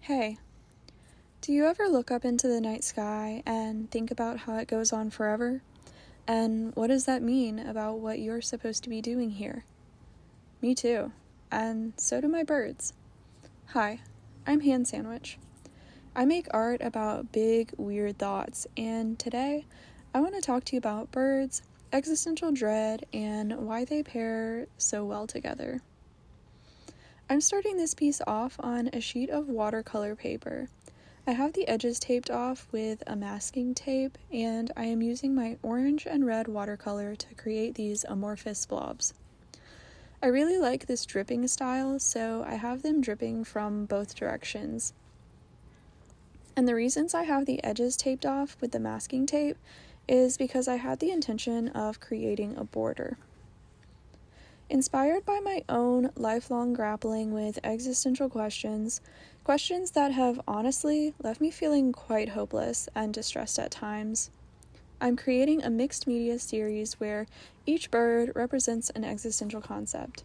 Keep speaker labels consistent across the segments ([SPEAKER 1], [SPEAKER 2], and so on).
[SPEAKER 1] Hey, do you ever look up into the night sky and think about how it goes on forever? And what does that mean about what you're supposed to be doing here? Me too, and so do my birds. Hi, I'm Samwich. I make art about big, weird thoughts, and today I want to talk to you about birds, existential dread, and why they pair so well together. I'm starting this piece off on a sheet of watercolor paper. I have the edges taped off with a masking tape, and I am using my orange and red watercolor to create these amorphous blobs. I really like this dripping style, so I have them dripping from both directions. And the reasons I have the edges taped off with the masking tape is because I had the intention of creating a border. Inspired by my own lifelong grappling with existential questions that have honestly left me feeling quite hopeless and distressed at times, I'm creating a mixed media series where each bird represents an existential concept.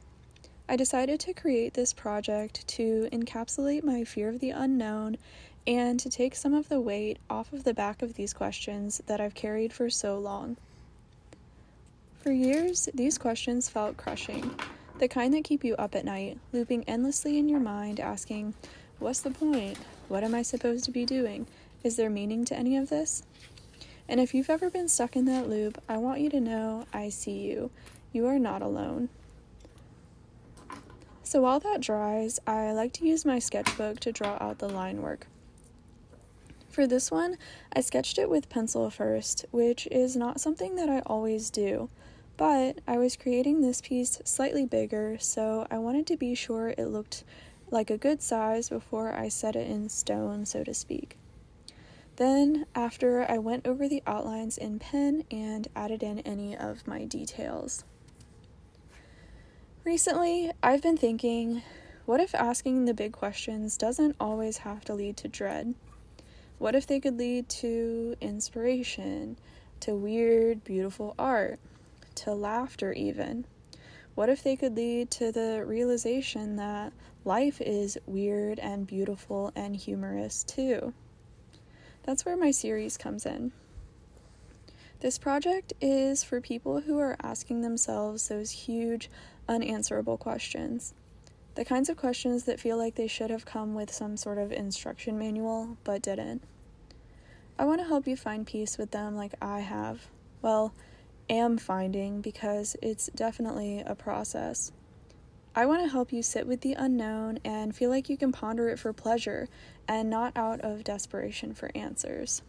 [SPEAKER 1] I decided to create this project to encapsulate my fear of the unknown and to take some of the weight off of the back of these questions that I've carried for so long. For years, these questions felt crushing, the kind that keep you up at night, looping endlessly in your mind, asking, what's the point? What am I supposed to be doing? Is there meaning to any of this? And if you've ever been stuck in that loop, I want you to know I see you. You are not alone. So while that dries, I like to use my sketchbook to draw out the line work. For this one, I sketched it with pencil first, which is not something that I always do. But I was creating this piece slightly bigger, so I wanted to be sure it looked like a good size before I set it in stone, so to speak. Then, after I went over the outlines in pen and added in any of my details. Recently, I've been thinking, what if asking the big questions doesn't always have to lead to dread? What if they could lead to inspiration, to weird, beautiful art? To laughter even? What if they could lead to the realization that life is weird and beautiful and humorous too? That's where my series comes in. This project is for people who are asking themselves those huge, unanswerable questions. The kinds of questions that feel like they should have come with some sort of instruction manual, but didn't. I want to help you find peace with them like I have. Well, am finding, because it's definitely a process. I want to help you sit with the unknown and feel like you can ponder it for pleasure and not out of desperation for answers.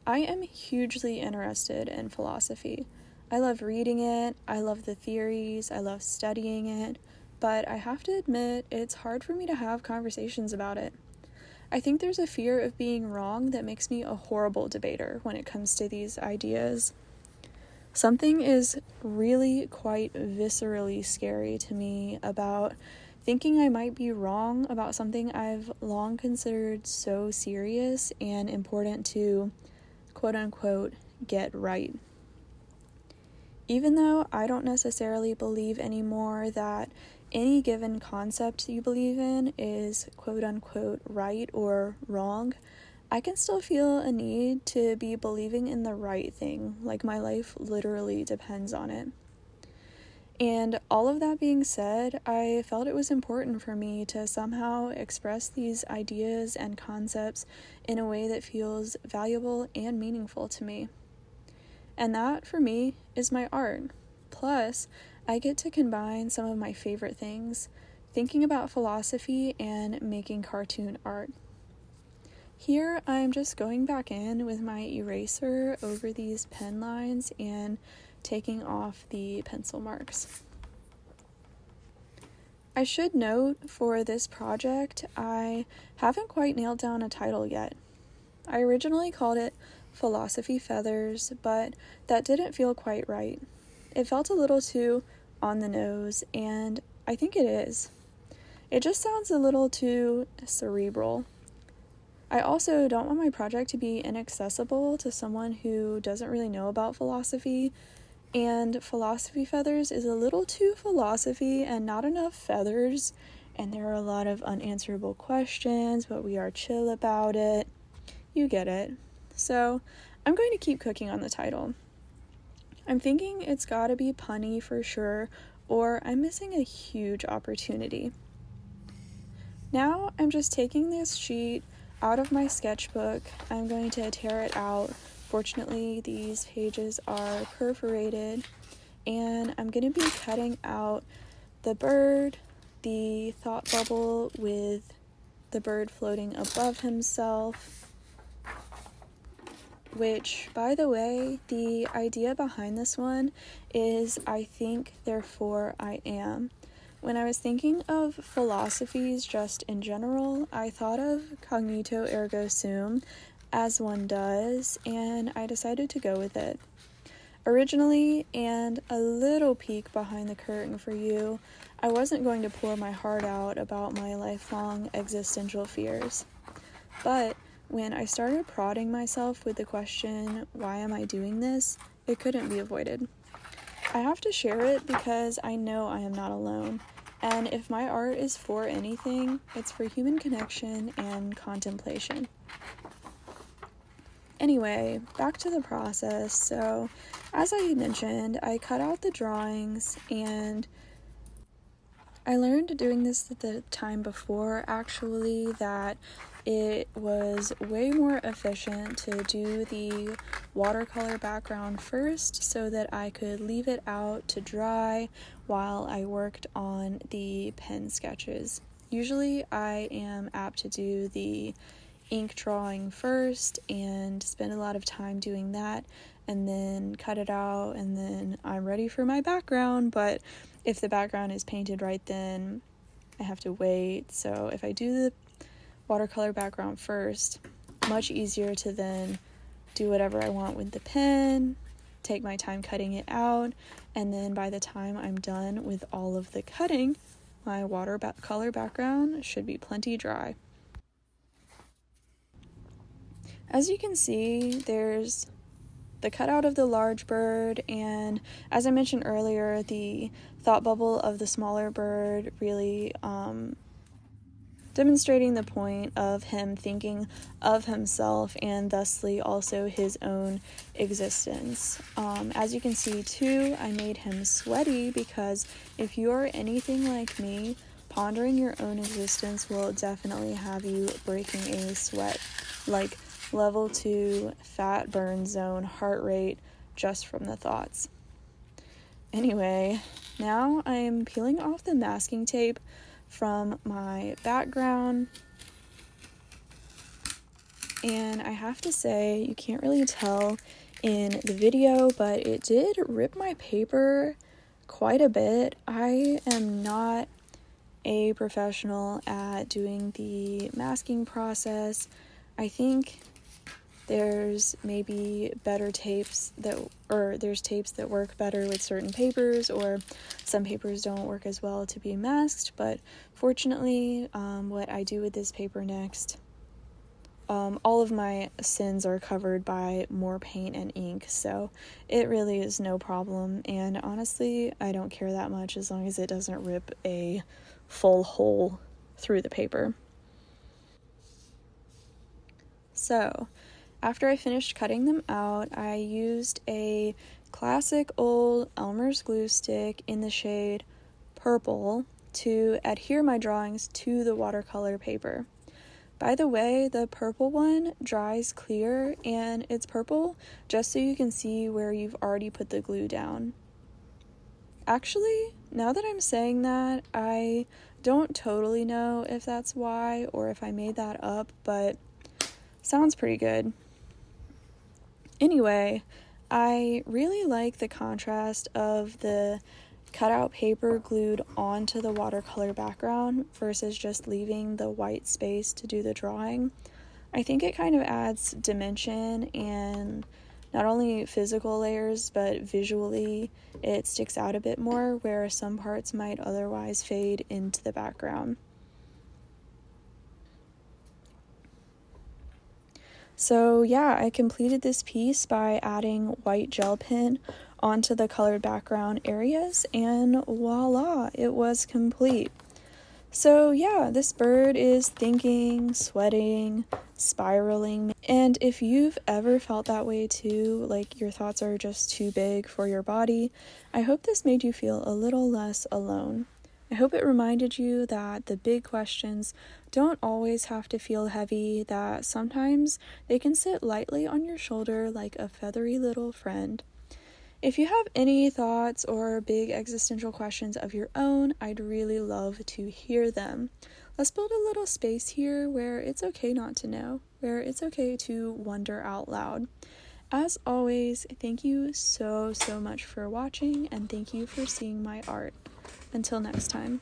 [SPEAKER 1] I am hugely interested in philosophy. I love reading it, I love the theories, I love studying it, but I have to admit it's hard for me to have conversations about it. I think there's a fear of being wrong that makes me a horrible debater when it comes to these ideas. Something is really quite viscerally scary to me about thinking I might be wrong about something I've long considered so serious and important to, quote-unquote, get right. Even though I don't necessarily believe anymore that any given concept you believe in is quote-unquote right or wrong, I can still feel a need to be believing in the right thing, like my life literally depends on it. And all of that being said, I felt it was important for me to somehow express these ideas and concepts in a way that feels valuable and meaningful to me. And that, for me, is my art. Plus, I get to combine some of my favorite things, thinking about philosophy and making cartoon art. Here, I'm just going back in with my eraser over these pen lines and taking off the pencil marks. I should note, for this project, I haven't quite nailed down a title yet. I originally called it Philosophy Feathers, but that didn't feel quite right. It felt a little too on the nose, and I think it is. It just sounds a little too cerebral. I also don't want my project to be inaccessible to someone who doesn't really know about philosophy, and Philosophy Feathers is a little too philosophy and not enough feathers, and there are a lot of unanswerable questions, but we are chill about it. You get it. So I'm going to keep cooking on the title. I'm thinking it's gotta be punny for sure, or I'm missing a huge opportunity. Now I'm just taking this sheet out of my sketchbook. I'm going to tear it out. Fortunately, these pages are perforated, and I'm going to be cutting out the bird, the thought bubble with the bird floating above himself, which, by the way, the idea behind this one is I think, therefore I am. When I was thinking of philosophies just in general, I thought of cognito ergo sum, as one does, and I decided to go with it. Originally, and a little peek behind the curtain for you, I wasn't going to pour my heart out about my lifelong existential fears. But when I started prodding myself with the question, why am I doing this, it couldn't be avoided. I have to share it because I know I am not alone, and if my art is for anything, it's for human connection and contemplation. Anyway, back to the process. So, as I mentioned, I cut out the drawings, and I learned doing this the time before, actually, that it was way more efficient to do the watercolor background first so that I could leave it out to dry while I worked on the pen sketches. Usually I am apt to do the ink drawing first and spend a lot of time doing that and then cut it out, and then I'm ready for my background. But if the background is painted right then, I have to wait. So if I do the watercolor background first, much easier to then do whatever I want with the pen, take my time cutting it out, and then by the time I'm done with all of the cutting, my watercolor background should be plenty dry. As you can see, there's the cutout of the large bird, and as I mentioned earlier, the thought bubble of the smaller bird really demonstrating the point of him thinking of himself and thusly also his own existence. As you can see too, I made him sweaty because if you're anything like me, pondering your own existence will definitely have you breaking a sweat, like level 2 fat burn zone heart rate just from the thoughts. Anyway, now I'm peeling off the masking tape from my background, and I have to say, you can't really tell in the video, but it did rip my paper quite a bit. I am not a professional at doing the masking process. I think there's maybe better tapes there's tapes that work better with certain papers, or some papers don't work as well to be masked, but fortunately, what I do with this paper next, all of my sins are covered by more paint and ink, so it really is no problem, and honestly, I don't care that much as long as it doesn't rip a full hole through the paper. So, after I finished cutting them out, I used a classic old Elmer's glue stick in the shade Purple to adhere my drawings to the watercolor paper. By the way, the purple one dries clear, and it's purple just so you can see where you've already put the glue down. Actually, now that I'm saying that, I don't totally know if that's why or if I made that up, but sounds pretty good. Anyway, I really like the contrast of the cutout paper glued onto the watercolor background versus just leaving the white space to do the drawing. I think it kind of adds dimension and not only physical layers, but visually it sticks out a bit more where some parts might otherwise fade into the background. So yeah, I completed this piece by adding white gel pen onto the colored background areas, and voila, it was complete. So yeah, this bird is thinking, sweating, spiraling. And if you've ever felt that way too, like your thoughts are just too big for your body, I hope this made you feel a little less alone. I hope it reminded you that the big questions don't always have to feel heavy, that sometimes they can sit lightly on your shoulder like a feathery little friend. If you have any thoughts or big existential questions of your own, I'd really love to hear them. Let's build a little space here where it's okay not to know, where it's okay to wonder out loud. As always, thank you so much for watching, and thank you for seeing my art. Until next time.